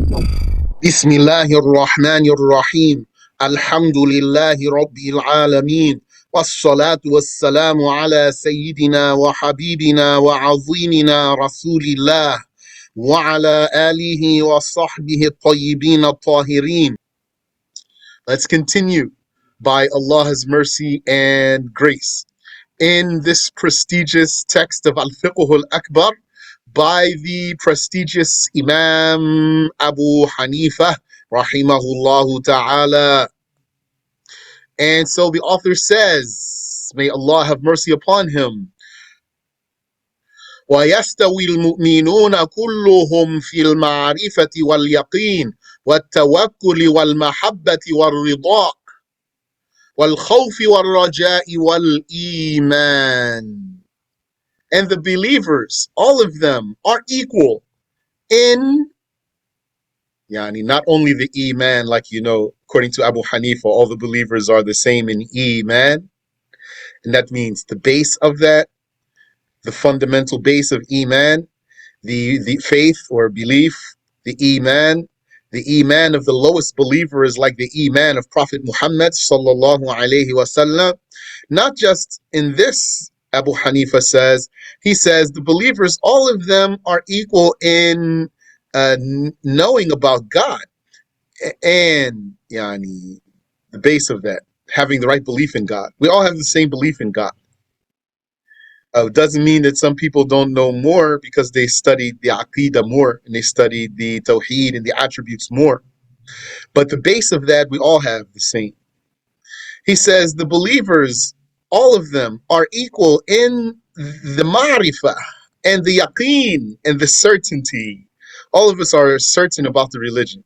بسم الله الرحمن الرحيم الحمد لله رب العالمين والصلاة والسلام على سيدنا وحبيبنا وعظيمنا رسول الله وعلى آله وصحبه الطيبين الطاهرين. Let's continue by Allah's mercy and grace in this prestigious text of Al-Fiqh Al-Akbar by the prestigious Imam Abu Hanifa, rahimahullah ta'ala. And so the author says, may Allah have mercy upon him, وَيَسْتَوِي الْمُؤْمِنُونَ كُلُّهُمْ فِي الْمَعْرِفَةِ وَالْيَقِينِ وَالتَّوَكُّلِ وَالْمَحَبَّةِ وَالرِّضَاءِ وَالْخَوْفِ وَالرَّجَاءِ وَالْإِيمَانِ. And the believers, all of them, are equal in, not only the Iman, like according to Abu Hanifa, all the believers are the same in Iman. And that means the base of that, the fundamental base of Iman, the faith or belief, the Iman of the lowest believer is like the Iman of Prophet Muhammad sallallahu alayhi wasallam. Not just in this, Abu Hanifa says, he says the believers, all of them are equal in knowing about God and the base of that, having the right belief in God. We all have the same belief in God. Doesn't mean that some people don't know more because they studied the Aqidah more and they studied the Tawheed and the attributes more. But the base of that, we all have the same. He says the believers, all of them, are equal in the Ma'rifah and the Yaqeen and the certainty. All of us are certain about the religion.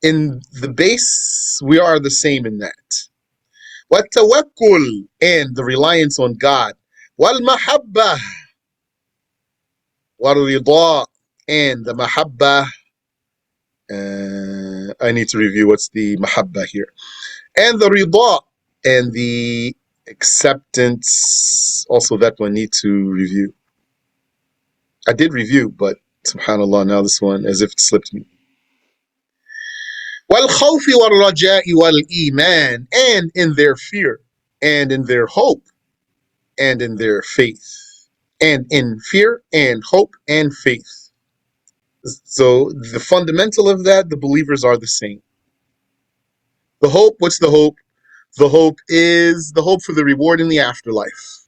In the base, we are the same in that. وَالتَّوَكُّلْ, and the reliance on God. وَالْمَحَبَّةِ وَالرِّضَاءِ, and the mahabbah. I need to review what's the mahabbah here. And the rida, and the acceptance. Also, that one need to review. I did review, but subhanAllah, now this one, as if it slipped me. وَالْخَوْفِ وَالرَّجَاءِ وَالْإِيمَانِ, and in their fear, and in their hope, and in their faith. And in fear and hope and faith. So the fundamental of that, the believers are the same. The hope, what's the hope? The hope is the hope for the reward in the afterlife.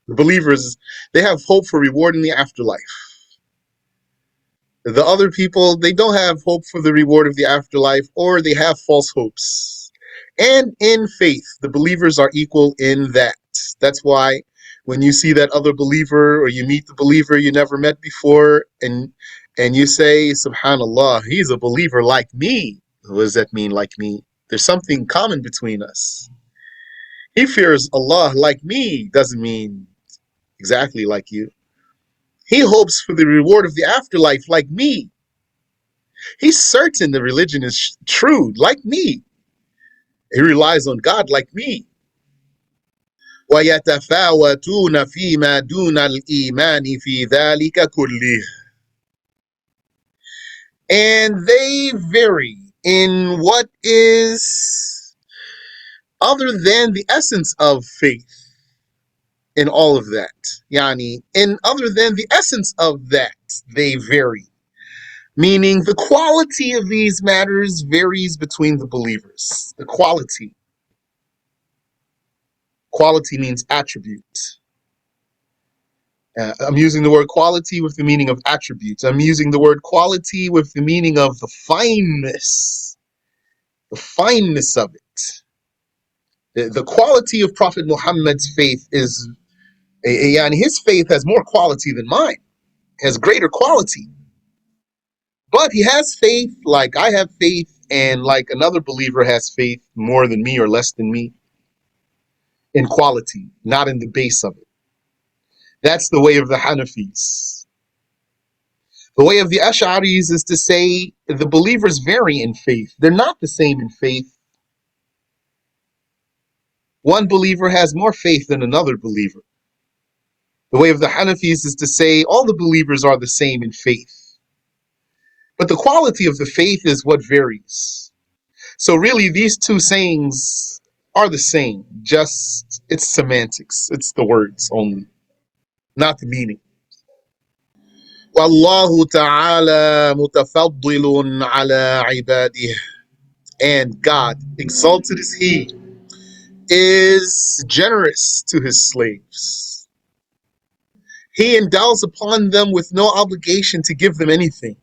The believers, they have hope for reward in the afterlife. The other people, they don't have hope for the reward of the afterlife, or they have false hopes. And in faith, the believers are equal in that. That's why when you see that other believer or you meet the believer you never met before and you say, subhanallah, he's a believer like me. What does that mean, like me? There's something common between us. He fears Allah like me, doesn't mean exactly like you. He hopes for the reward of the afterlife like me. He's certain the religion is true like me. He relies on God like me. وَيَتَفَاوَتُونَ فِي مَا دُونَ الْإِيمَانِ فِي ذَلِكَ كُلِّهِ. And they vary in what is other than the essence of faith in all of that. In other than the essence of that, they vary. Meaning the quality of these matters varies between the believers. The quality. Quality means attribute. I'm using the word quality with the meaning of attributes. I'm using the word quality with the meaning of the fineness of it. The quality of Prophet Muhammad's faith is, and his faith has more quality than mine, has greater quality. But he has faith like I have faith, and like another believer has faith more than me or less than me in quality, not in the base of it. That's the way of the Hanafis. The way of the Ash'aris is to say the believers vary in faith. They're not the same in faith. One believer has more faith than another believer. The way of the Hanafis is to say all the believers are the same in faith. But the quality of the faith is what varies. So really, these two sayings are the same. Just it's semantics. It's the words only, not the meaning. والله تعالى متفضل على عباده. And God, exalted is He, is generous to His slaves. He endows upon them with no obligation to give them anything.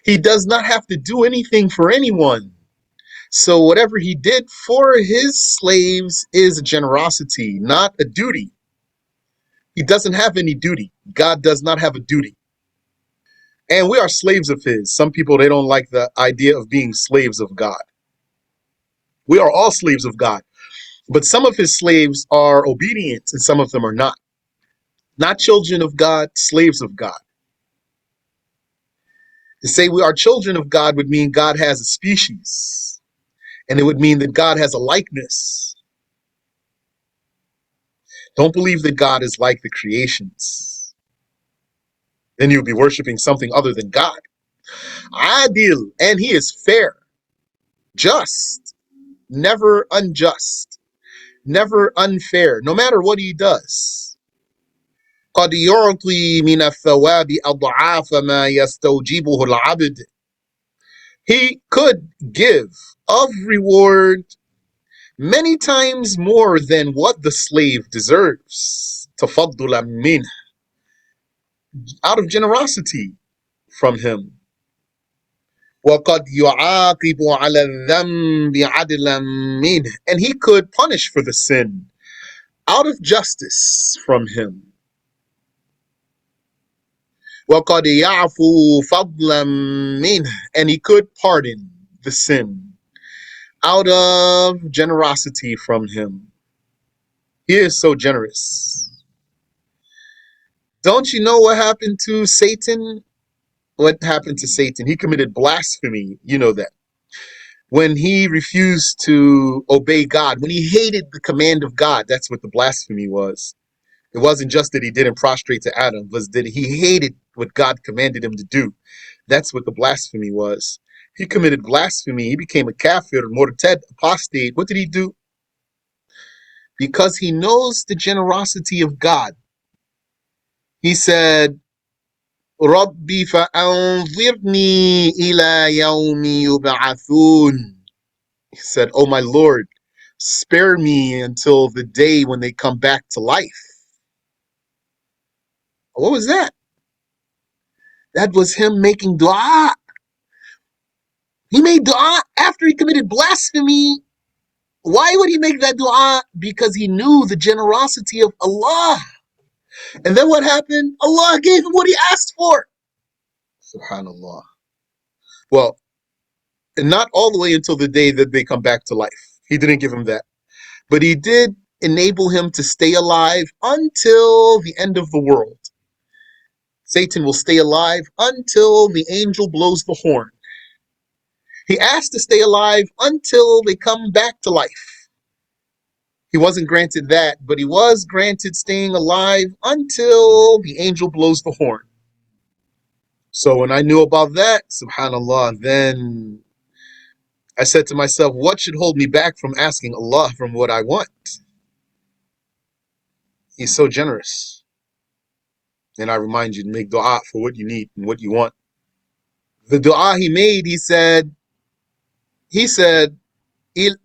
He does not have to do anything for anyone. So whatever He did for His slaves is a generosity, not a duty. He doesn't have any duty. God does not have a duty. And we are slaves of His. Some people, they don't like the idea of being slaves of God. We are all slaves of God. But some of His slaves are obedient and some of them are not. Not children of God, slaves of God. To say we are children of God would mean God has a species. And it would mean that God has a likeness. Don't believe that God is like the creations. Then you'll be worshiping something other than God. Adil, and He is fair, just, never unjust, never unfair, no matter what He does. قد يعطي من الثواب أضعاف ما يستوجبه العبد. He could give of reward many times more than what the slave deserves. تفضلا منه, out of generosity from him. وقد يعاقب على الذنب عدلا منه, and he could punish for the sin out of justice from him. وقد يعفو فضلا منه, and he could pardon the sin out of generosity from him. He is so generous. Don't you know what happened to Satan? What happened to Satan? He committed blasphemy. You know that. When he refused to obey God, when he hated the command of God, that's what the blasphemy was. It wasn't just that he didn't prostrate to Adam, it was that he hated what God commanded him to do. That's what the blasphemy was. He committed blasphemy. He became a kafir, murtad, apostate. What did he do? Because he knows the generosity of God. He said, رَبِّ فَأَنظِرْنِي إِلَى يَوْمِ يُبْعَثُونَ. He said, oh my Lord, spare me until the day when they come back to life. What was that? That was him making dua. He made dua after he committed blasphemy. Why would he make that dua? Because he knew the generosity of Allah. And then what happened? Allah gave him what he asked for. Subhanallah. Well, not all the way until the day that they come back to life. He didn't give him that. But he did enable him to stay alive until the end of the world. Satan will stay alive until the angel blows the horn. He asked to stay alive until they come back to life. He wasn't granted that, but he was granted staying alive until the angel blows the horn. So when I knew about that, subhanallah, then I said to myself, what should hold me back from asking Allah from what I want? He's so generous. And I remind you to make dua for what you need and what you want. The dua he made, he said, إِلَى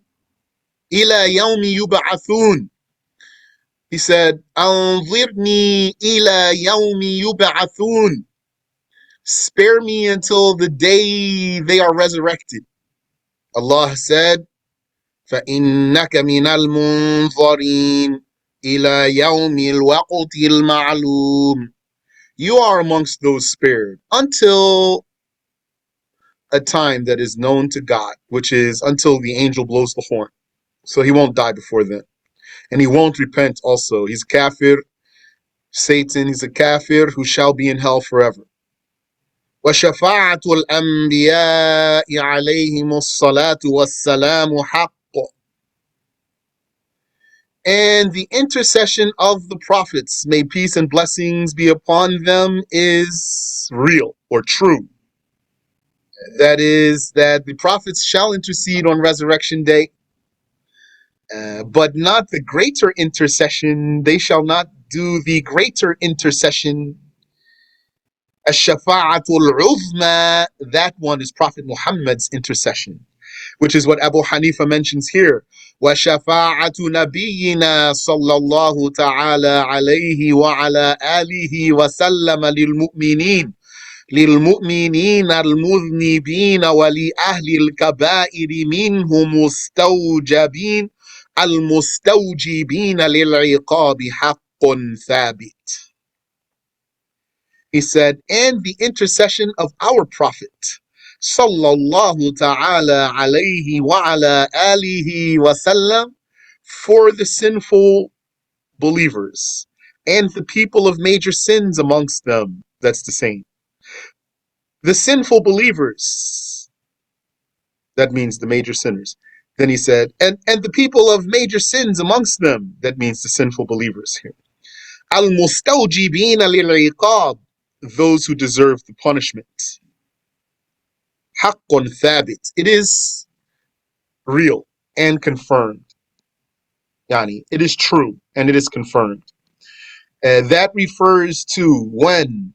يَوْمِ يُبْعَثُونَ. He said, أَنظِرْنِي إِلَى يَوْمِ يُبْعَثُونَ. Spare me until the day they are resurrected. Allah said, فَإِنَّكَ مِنَ الْمُنظَرِينَ إِلَى يَوْمِ الْوَقْتِ الْمَعْلُومِ. You are amongst those spared until a time that is known to God, which is until the angel blows the horn. So he won't die before then. And he won't repent also. He's kafir. Satan, he's a kafir who shall be in hell forever. وَشَفَاعَةُ الْأَنْبِيَاءِ عَلَيْهِمُ الصَّلَاةُ وَالسَّلَامُ حَقٌّ. And the intercession of the prophets, may peace and blessings be upon them, is real or true. That is, that the prophets shall intercede on resurrection day, but not the greater intercession. They shall not do the greater intercession. Ash-shafa'atul uzma, that one is Prophet Muhammad's intercession, which is what Abu Hanifa mentions here. وَشَفَاعَةُ نَبِيِّنَا صَلَّى اللَّهُ تَعَالَى عَلَيْهِ وَعَلَى آلِهِ وَسَلَّمَ للمؤمنين المذنبين ولأهل الكبائر منهم المستوجبين للعقاب حق ثابت. He said, and the intercession of our Prophet sallallahu ta'ala alayhi wa ala alihi wa sallam for the sinful believers and the people of major sins amongst them. That's the same. The sinful believers, that means the major sinners. Then he said, and the people of major sins amongst them, that means the sinful believers here. Al-mustawjibina lil-iqab, those who deserve the punishment. Haqqun thabit, it is real and confirmed. Yani, it is true and it is confirmed. That refers to when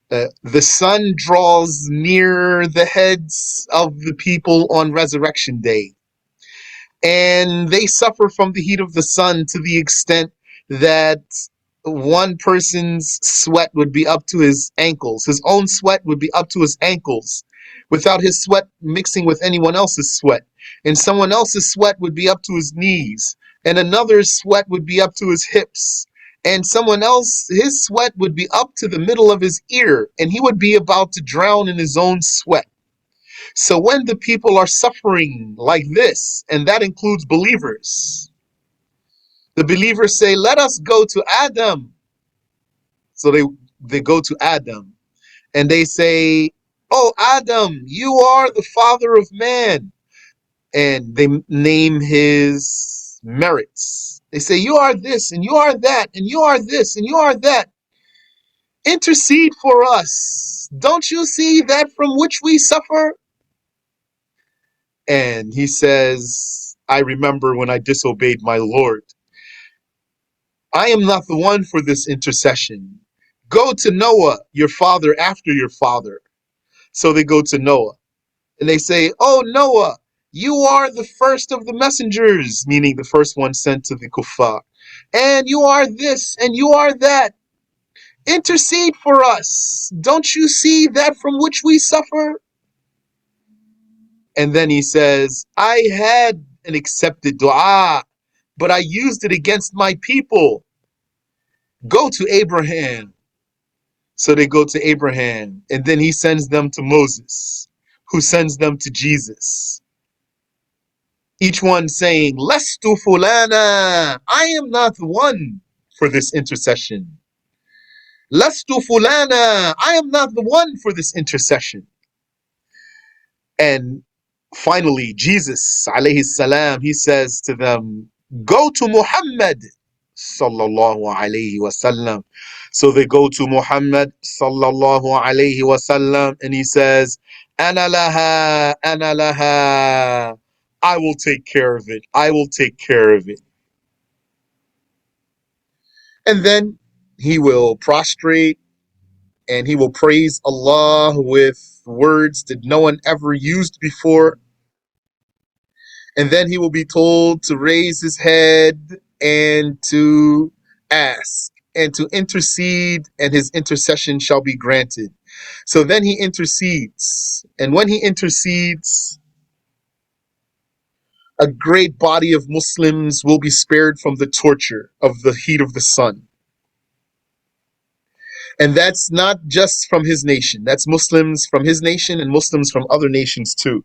the sun draws near the heads of the people on resurrection day, and they suffer from the heat of the sun to the extent that one person's sweat would be up to his ankles. His own sweat would be up to his ankles without his sweat mixing with anyone else's sweat. And someone else's sweat would be up to his knees. And another's sweat would be up to his hips. And someone else, his sweat would be up to the middle of his ear. And he would be about to drown in his own sweat. So when the people are suffering like this, and that includes believers, the believers say, let us go to Adam. So they go to Adam and they say, oh, Adam, you are the father of man. And they name his merits. They say, you are this and you are that and you are this and you are that. Intercede for us. Don't you see that from which we suffer? And he says, I remember when I disobeyed my Lord. I am not the one for this intercession. Go to Noah, your father after your father. So they go to Noah and they say, oh, Noah, you are the first of the messengers, meaning the first one sent to the kuffar. And you are this and you are that. Intercede for us. Don't you see that from which we suffer? And then he says, I had an accepted dua, but I used it against my people. Go to Abraham. So they go to Abraham, and then he sends them to Moses, who sends them to Jesus. Each one saying, Lestu fulana, I am not the one for this intercession. Lestu fulana, I am not the one for this intercession. And finally, Jesus, alayhi salam, he says to them, go to Muhammad, sallallahu alayhi wasallam. So they go to Muhammad, sallallahu alayhi wasallam, and he says, Ana laha, ana laha. I will take care of it. I will take care of it. And then he will prostrate and he will praise Allah with words that no one ever used before. And then he will be told to raise his head and to ask and to intercede, and his intercession shall be granted. So then he intercedes. And when he intercedes, a great body of Muslims will be spared from the torture of the heat of the sun. And that's not just from his nation. That's Muslims from his nation and Muslims from other nations too.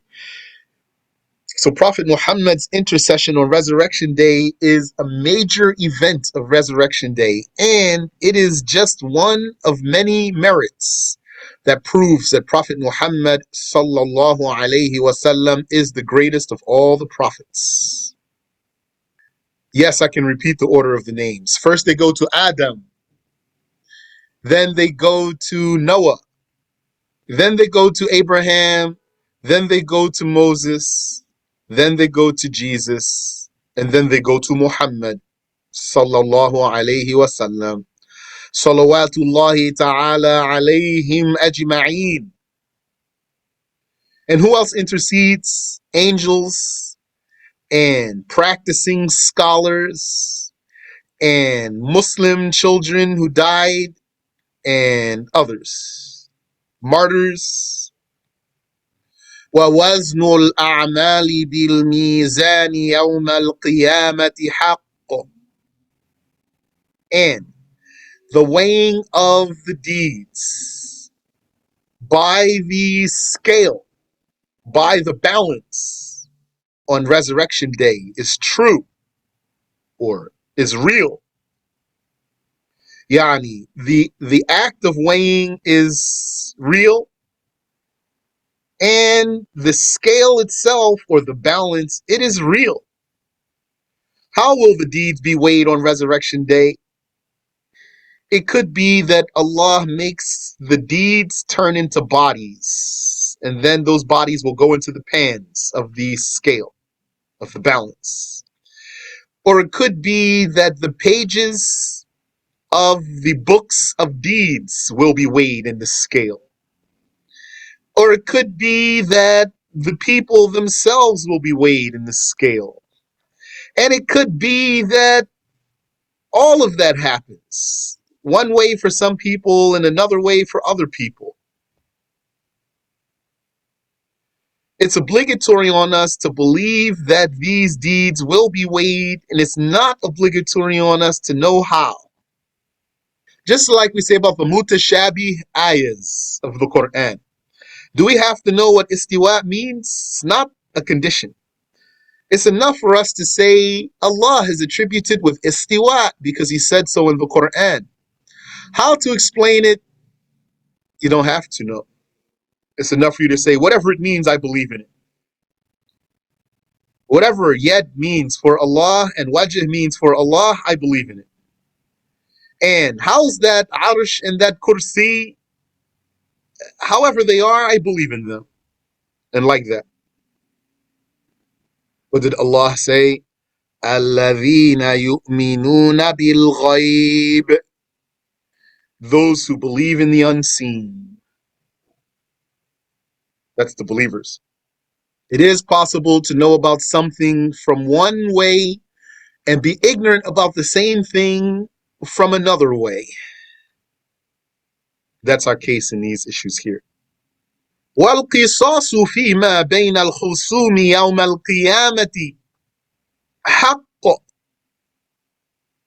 So Prophet Muhammad's intercession on Resurrection Day is a major event of Resurrection Day, and it is just one of many merits that proves that Prophet Muhammad sallallahu alaihi wasallam is the greatest of all the prophets. Yes, I can repeat the order of the names. First they go to Adam, then they go to Noah, then they go to Abraham, Then they go to Moses, then they go to Jesus, and then they go to Muhammad sallallahu alayhi wasallam. Salawatullahi ta'ala alayhim ajma'een. And who else intercedes? Angels and practicing scholars and Muslim children who died and others. Martyrs. وَوَزْنُ الْأَعْمَالِ بِالْمِيزَانِ يَوْمَ الْقِيَامَةِ حَقٌّ. And the weighing of the deeds by the scale, by the balance on resurrection day is true or is real. Yani, the act of weighing is real, and the scale itself or the balance, it is real. How will the deeds be weighed on resurrection day? It could be that Allah makes the deeds turn into bodies, and then those bodies will go into the pans of the scale, of the balance. Or it could be that the pages of the books of deeds will be weighed in the scale. Or it could be that the people themselves will be weighed in the scale. And it could be that all of that happens. One way for some people and another way for other people. It's obligatory on us to believe that these deeds will be weighed, and it's not obligatory on us to know how. Just like we say about the mutashabih ayahs of the Quran. Do we have to know what istiwa means? It's not a condition. It's enough for us to say Allah is attributed with istiwa because He said so in the Quran. How to explain it, you don't have to know. It's enough for you to say, whatever it means, I believe in it. Whatever yad means for Allah and wajh means for Allah, I believe in it. And how's that arsh and that kursi? However they are, I believe in them. And like that. What did Allah say? الَّذِينَ يُؤْمِنُونَ بِالْغَيْبِ. Those who believe in the unseen. That's the believers. It is possible to know about something from one way and be ignorant about the same thing from another way. That's our case in these issues here. وَالْقِصَاصُ فِيمَا بَيْنَ الْخُصُومِ يَوْمَ الْقِيَامَةِ حَقٌّ.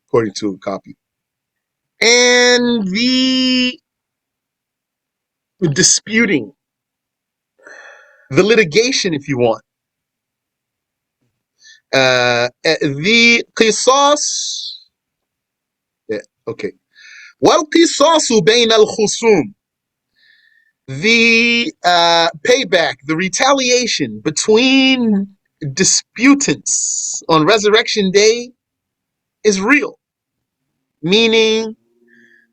According to a copy. And the disputing, the litigation, if you want, the qisas, okay. وَالْقِصَاصُ بَيْنَ الْخُصُومِ. The payback, the retaliation between disputants on resurrection day is real. Meaning,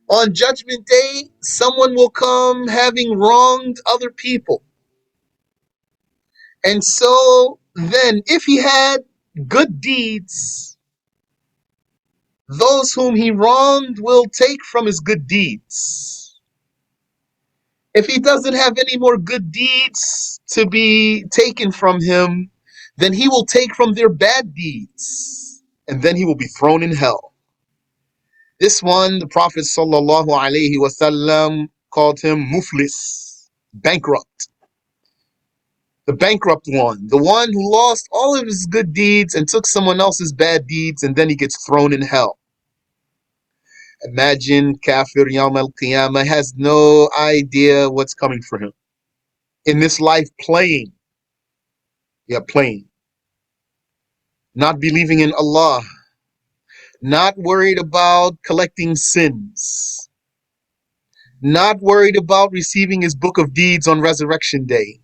on judgment day, someone will come having wronged other people. And so then, if he had good deeds, those whom he wronged will take from his good deeds. If he doesn't have any more good deeds to be taken from him, then he will take from their bad deeds, and then he will be thrown in hell. This one, the Prophet ﷺ called him muflis, bankrupt. The bankrupt one, the one who lost all of his good deeds and took someone else's bad deeds, and then he gets thrown in hell. Imagine kafir Yawm al-Qiyamah has no idea what's coming for him. In this life, playing. Yeah, playing. Not believing in Allah. Not worried about collecting sins. Not worried about receiving his book of deeds on resurrection day.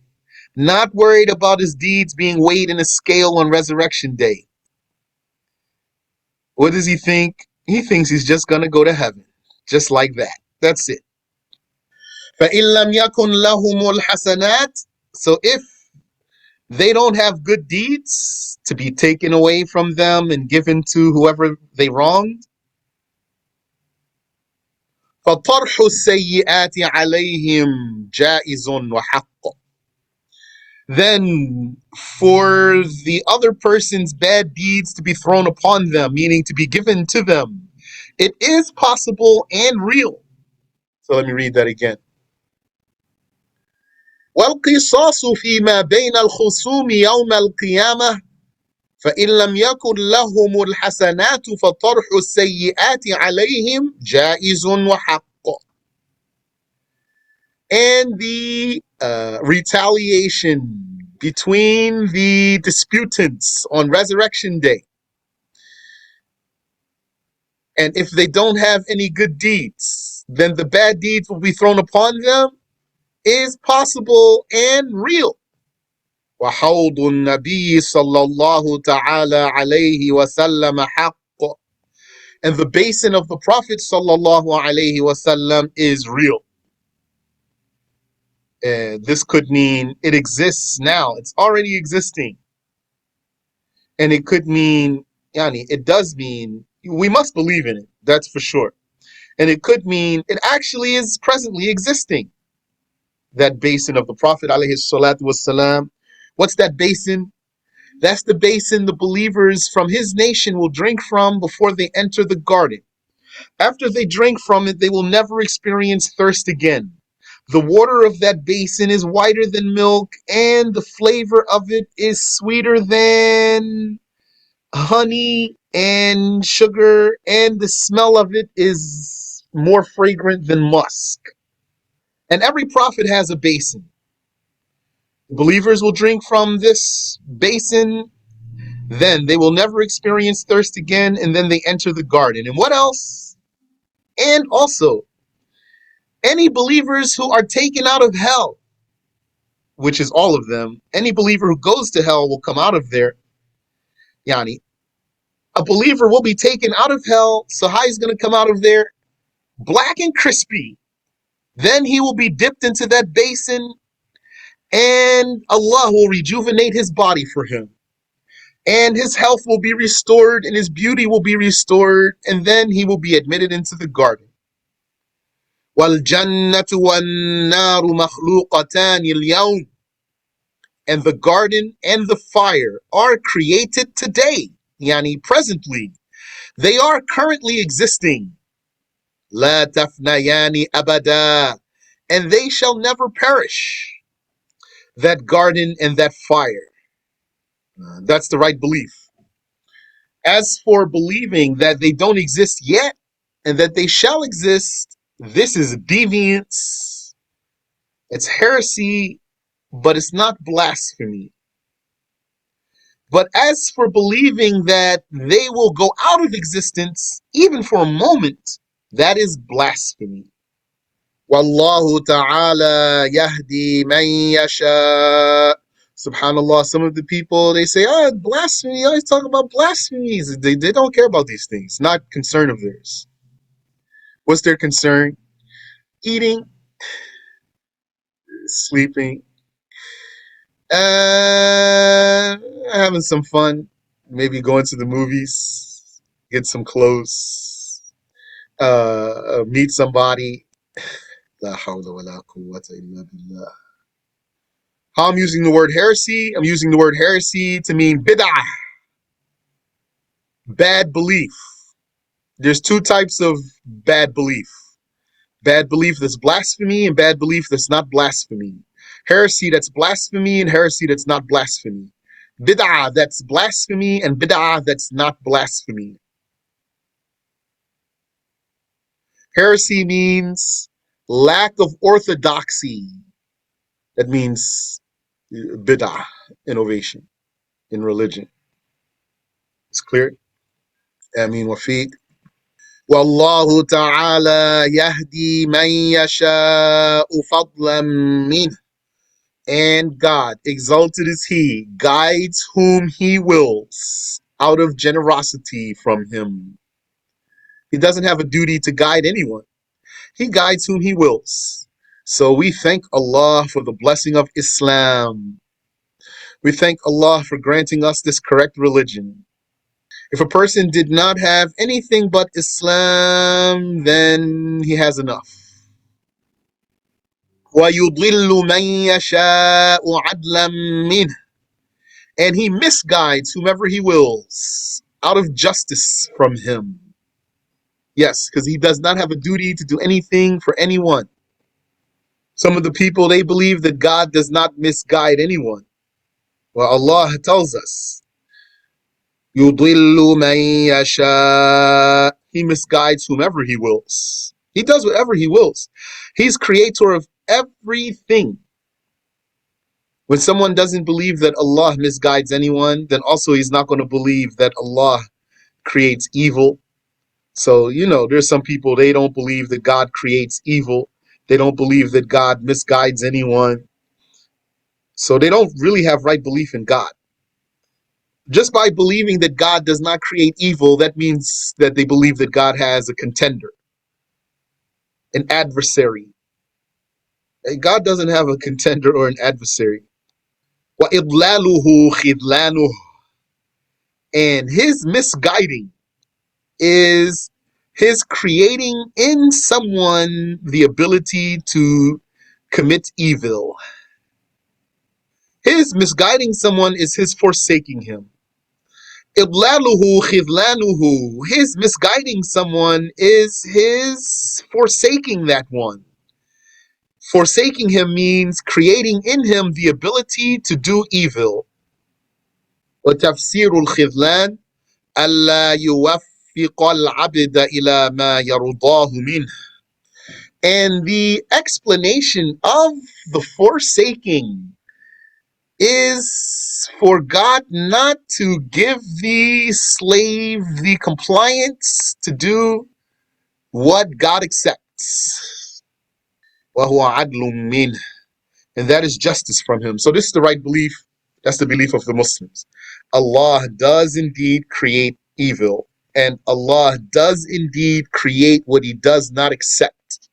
Not worried about his deeds being weighed in a scale on resurrection day. What does he think? He thinks he's just going to go to heaven. Just like that. That's it. فَإِن لَمْ يَكُنْ لَهُمُ الْحَسَنَاتِ. So if They don't have good deeds to be taken away from them and given to whoever they wronged. فطرح السيئات عليهم جائز وحق. Then for the other person's bad deeds to be thrown upon them, meaning to be given to them, it is possible and real. So let me read that again. والقصاص فيما بين الخصوم يوم القيامة فإن لم يكن لهم الحسنات فطرح السيئات عليهم جائز وحق. And the retaliation between the disputants on Resurrection Day, and if they don't have any good deeds, then the bad deeds will be thrown upon them, is possible and real. وحوض النبي صلى الله تعالى عليه وسلم حق. And the basin of the Prophet sallallahu alaihi wasallam is real. This could mean it exists now. It's already existing. And it could mean, yani, it does mean we must believe in it. That's for sure. And it could mean it actually is presently existing. That basin of the Prophet alayhi salatu wasalam. What's that basin? That's the basin the believers from his nation will drink from before they enter the garden. After they drink from it, they will never experience thirst again. The water of that basin is whiter than milk, and the flavor of it is sweeter than honey and sugar, and the smell of it is more fragrant than musk. And every prophet has a basin. Believers will drink from this basin, then they will never experience thirst again, and then they enter the garden. And what else? And also, any believers who are taken out of hell, which is all of them, any believer who goes to hell will come out of there. Yani, a believer will be taken out of hell, so how he's going to come out of there? Black and crispy. Then he will be dipped into that basin, and Allah will rejuvenate his body for him. And his health will be restored, and his beauty will be restored, and then he will be admitted into the garden. وَالْجَنَّةُ وَالنَّارُ مَخْلُوقَتَانِ الْيَوْمِ. And the garden and the fire are created today, yani presently. They are currently existing. لَا تَفْنَيَانِ أَبَدًا. And they shall never perish. That garden and that fire. That's the right belief. As for believing that they don't exist yet and that they shall exist, this is deviance. It's heresy, but it's not blasphemy. But as for believing that they will go out of existence, even for a moment, that is blasphemy. Wallahu ta'ala yahdi man yasha. Subhanallah, some of the people, they say, blasphemy, you always talk about blasphemies. They don't care about these things, not concern of theirs. What's their concern? Eating, sleeping, having some fun, maybe going to the movies, get some clothes, meet somebody. La hawla wa la quwwata illa billah. How I'm using the word heresy? I'm using the word heresy to mean bid'ah, bad belief. There's two types of bad belief. Bad belief that's blasphemy and bad belief that's not blasphemy. Heresy that's blasphemy and heresy that's not blasphemy. Bid'ah that's blasphemy and bid'ah that's not blasphemy. Heresy means lack of orthodoxy. That means bid'ah, innovation in religion. It's clear? Ameen wa fiq. Wallahu ta'ala yahdi man yasha'u fadlan minh. And God, exalted is He, guides whom He wills out of generosity from Him. He doesn't have a duty to guide anyone. He guides whom He wills. So we thank Allah for the blessing of Islam. We thank Allah for granting us this correct religion. If a person did not have anything but Islam, then he has enough. وَيُضِلُّ مَن يَشَاءُ عَدْلًا مِّنْهُ, and he misguides whomever he wills out of justice from him. Yes, because he does not have a duty to do anything for anyone. Some of the people, they believe that God does not misguide anyone. Well, Allah tells us, يُضِلُّ مَن يَشَاءُ, he misguides whomever he wills. He does whatever he wills. He's creator of everything. When someone doesn't believe that Allah misguides anyone, then also he's not going to believe that Allah creates evil. So, there's some people, they don't believe that God creates evil. They don't believe that God misguides anyone. So they don't really have right belief in God. Just by believing that God does not create evil, that means that they believe that God has a contender, an adversary. God doesn't have a contender or an adversary. وَإِضْلَالُهُ خِذْلَانُهُ, and his misguiding is his creating in someone the ability to commit evil. His misguiding someone is his forsaking him. إِضْلَالُهُ خِذْلَانُهُ, his misguiding someone is his forsaking that one. Forsaking him means creating in him the ability to do evil. وَتَفْسِيرُ الْخِذْلَانِ أَلَّا يُوَفِّقَ الْعَبْدَ إِلَى مَا يَرْضَاهُ مِنْهُ, and the explanation of the forsaking is for God not to give the slave the compliance to do what God accepts. وَهُوَ عَدْلٌ مِّنْهُ, and that is justice from him. So this is the right belief. That's the belief of the Muslims. Allah does indeed create evil, and Allah does indeed create what he does not accept.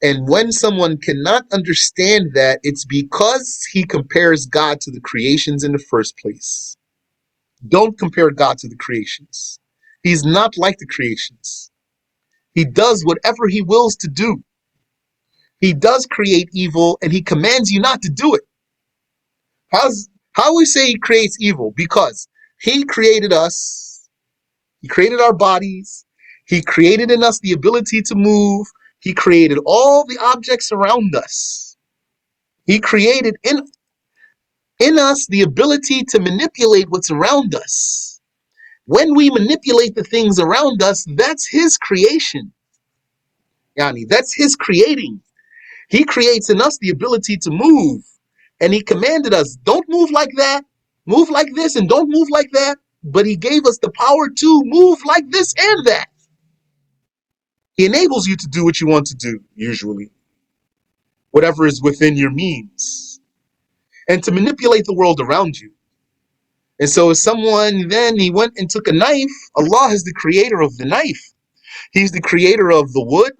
And when someone cannot understand that, it's because he compares God to the creations in the first place. Don't compare God to the creations. He's not like the creations. He does whatever he wills to do. He does create evil, and he commands you not to do it. How we say he creates evil? Because he created us. He created our bodies. He created in us the ability to move. He created all the objects around us. He created in us the ability to manipulate what's around us. When we manipulate the things around us, that's his creation. Yani, that's his creating. He creates in us the ability to move. And he commanded us, don't move like that, move like this, and don't move like that. But he gave us the power to move like this and that. He enables you to do what you want to do, usually, whatever is within your means, and to manipulate the world around you. And so if someone, then he went and took a knife, Allah is the creator of the knife. He's the creator of the wood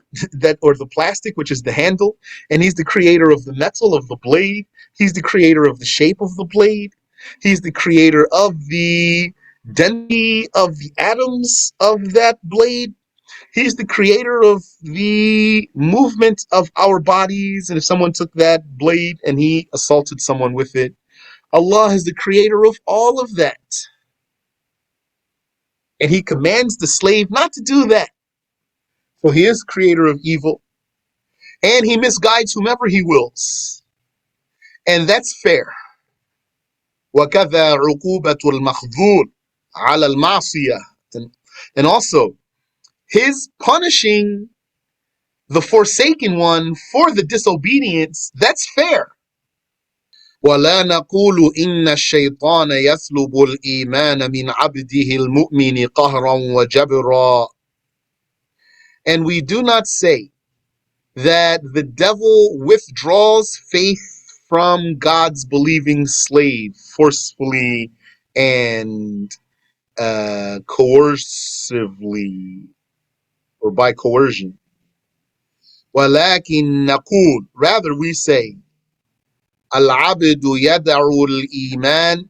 or the plastic, which is the handle, and he's the creator of the metal of the blade. He's the creator of the shape of the blade. He's the creator of the density of the atoms of that blade. He's the creator of the movement of our bodies. And if someone took that blade and he assaulted someone with it, Allah is the creator of all of that. And he commands the slave not to do that. So he is creator of evil, and he misguides whomever he wills. And that's fair. وَكَذَا عُقُوبَةُ الْمَخْذُولِ عَلَى الْمَعْصِيَةِ, and also, his punishing the forsaken one for the disobedience, that's fair. وَلَا نَقُولُ إِنَّ الشَّيْطَانَ يَسْلُبُ الْإِيمَانَ مِنْ عَبْدِهِ الْمُؤْمِنِ قَهْرًا وَجَبْرًا, and we do not say that the devil withdraws faith from God's believing slave forcefully and coercively, or by coercion. وَلَكِنْ نَقُولُ, rather we say, Al-abdu yad'u al-iman.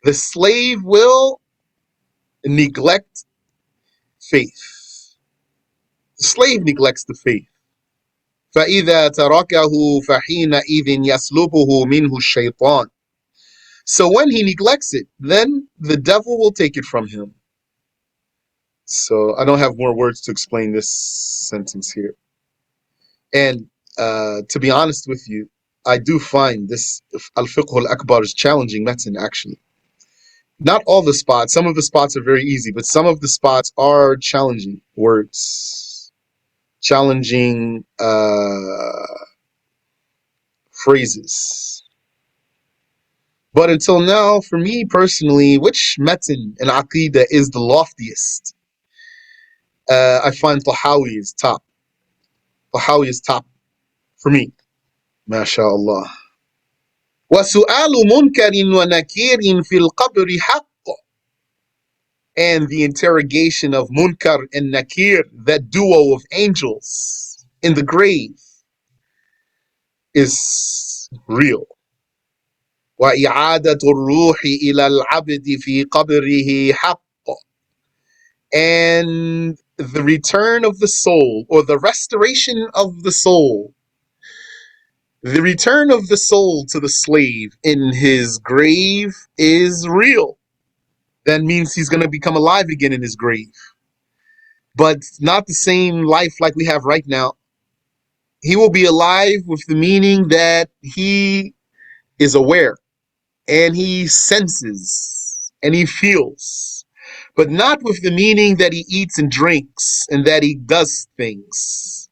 The slave will neglect faith. The slave neglects the faith. فإذا تركه فحينئذ يسلبه منه الشيطان. So when he neglects it, then the devil will take it from him. So I don't have more words to explain this sentence here. And to be honest with you, I do find this Al-Fiqh Al-Akbar is challenging matan actually. Not all the spots, some of the spots are very easy, but some of the spots are challenging words, challenging phrases. But until now, for me personally, which matan and aqidah is the loftiest? I find Tahawi is top. Tahawi is top for me. MashaAllah. وَسُؤَالُ مُنْكَرٍ وَنَكِيرٍ فِي الْقَبْرِ حَقٌّ. And the interrogation of Munkar and Nakir, that duo of angels in the grave, is real. وَإِعَادَةُ الرُّوحِ إِلَى الْعَبْدِ فِي قَبْرِهِ حَقٌّ. And the return of the soul, or the restoration of the soul, the return of the soul to the slave in his grave is real. That means he's going to become alive again in his grave. But not the same life like we have right now. He will be alive with the meaning that he is aware and he senses and he feels, but not with the meaning that he eats and drinks and that he does things,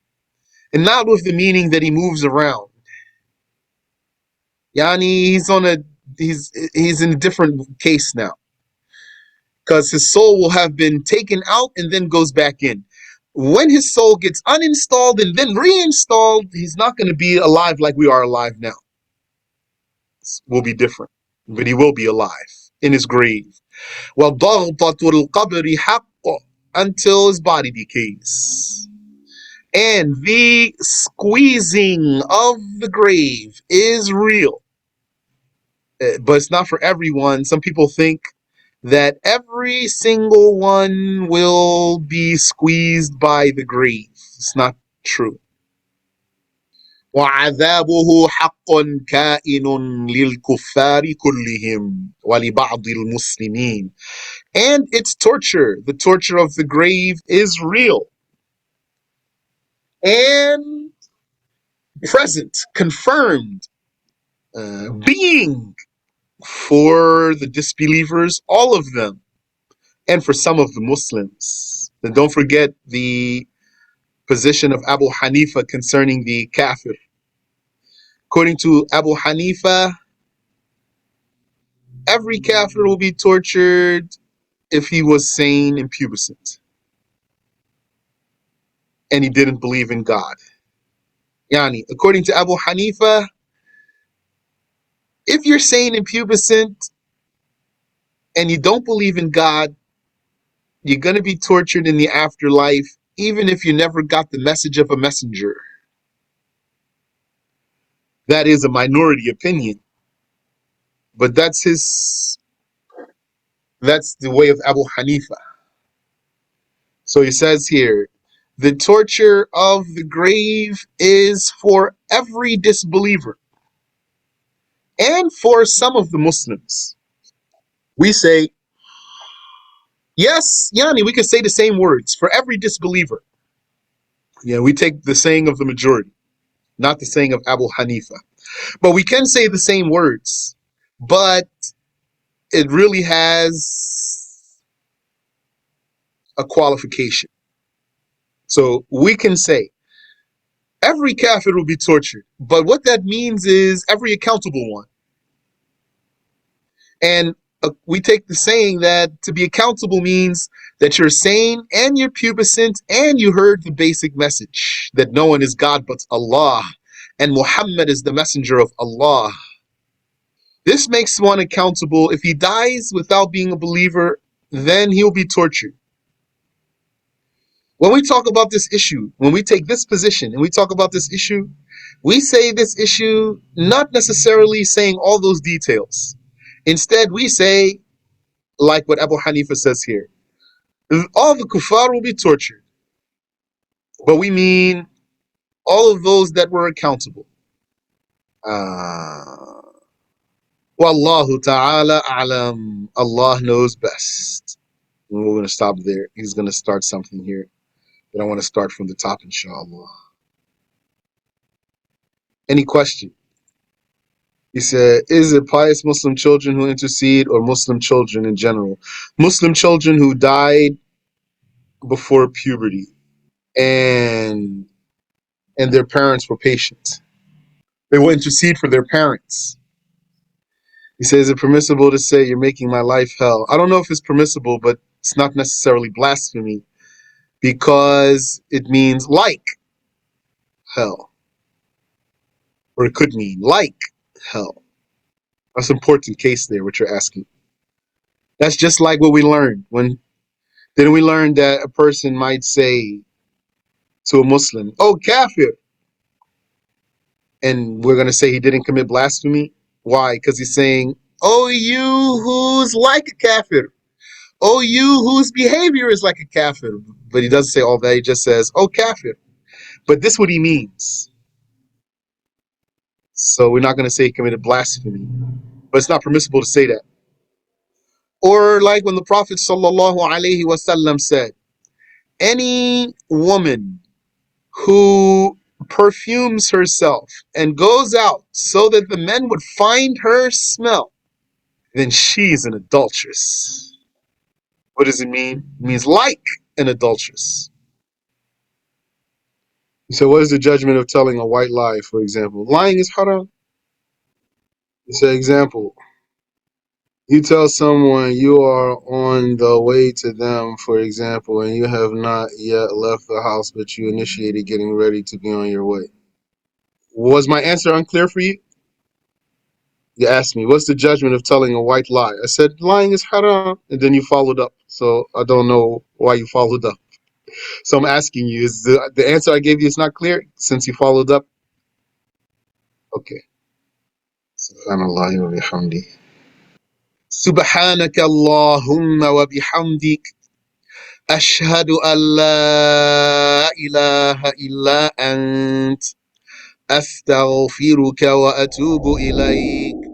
and not with the meaning that he moves around. Yani he's in a different case now, because his soul will have been taken out and then goes back in. When his soul gets uninstalled and then reinstalled, he's not going to be alive like we are alive now. It will be different, but he will be alive in his grave. وَضَغْطَةُ الْقَبْرِ حَقٌّ, until his body decays. And the squeezing of the grave is real. But it's not for everyone. Some people think that every single one will be squeezed by the grave. It's not true. وعذابه حق كائن للكفار كلهم ولبعض المسلمين. And its torture, the torture of the grave, is real and present, confirmed, being for the disbelievers, all of them, and for some of the Muslims. And don't forget the position of Abu Hanifa concerning the kafir. According to Abu Hanifa, every kafir will be tortured if he was sane and pubescent and he didn't believe in God. Yani, according to Abu Hanifa, if you're sane and pubescent and you don't believe in God, you're going to be tortured in the afterlife, even if you never got the message of a messenger. That is a minority opinion, but that's the way of Abu Hanifa. So he says here, the torture of the grave is for every disbeliever and for some of the Muslims. We say, yes, Yani, we can say the same words for every disbeliever. Yeah, we take the saying of the majority, not the saying of Abu Hanifa. But we can say the same words, but it really has a qualification. So we can say every kafir will be tortured, but what that means is every accountable one. And we take the saying that to be accountable means that you're sane and you're pubescent and you heard the basic message that no one is God but Allah and Muhammad is the messenger of Allah. This makes one accountable. If he dies without being a believer, then he'll be tortured. When we talk about this issue, when we take this position and we talk about this issue, we say this issue not necessarily saying all those details. Instead, we say, like what Abu Hanifa says here, all the kuffar will be tortured, but we mean all of those that were accountable. Wallahu ta'ala a'lam. Allah knows best. And we're going to stop there. He's going to start something here. But I want to start from the top, inshallah. Any question? He said, is it pious Muslim children who intercede or Muslim children in general? Muslim children who died before puberty and their parents were patient. They will intercede for their parents. He says, is it permissible to say you're making my life hell? I don't know if it's permissible, but it's not necessarily blasphemy because it means like hell. Or it could mean like hell. That's an important case there, what you're asking. That's just like what we learned. Didn't we learn that a person might say to a Muslim, oh, kafir? And we're going to say he didn't commit blasphemy. Why? Because he's saying, oh, you who's like a kafir. Oh, you whose behavior is like a kafir. But he doesn't say all that. He just says, oh, kafir. But this is what he means. So we're not going to say he committed blasphemy. But it's not permissible to say that. Or like when the Prophet ﷺ said, any woman who perfumes herself and goes out so that the men would find her smell, then she's an adulteress. What does it mean? It means like an adulteress. So what is the judgment of telling a white lie, for example? Lying is haram. It's an example. You tell someone you are on the way to them, for example, and you have not yet left the house, but you initiated getting ready to be on your way. Was my answer unclear for you? You asked me, what's the judgment of telling a white lie? I said, lying is haram, and then you followed up. So I don't know why you followed up. So I'm asking you, is the answer I gave you is not clear since you followed up? Okay. Subhanallah wa bihamdi. Subhanaka Allahumma wa bihamdik. أشهد أن لا إله إلا أنت أستغفرك وأتوب إليك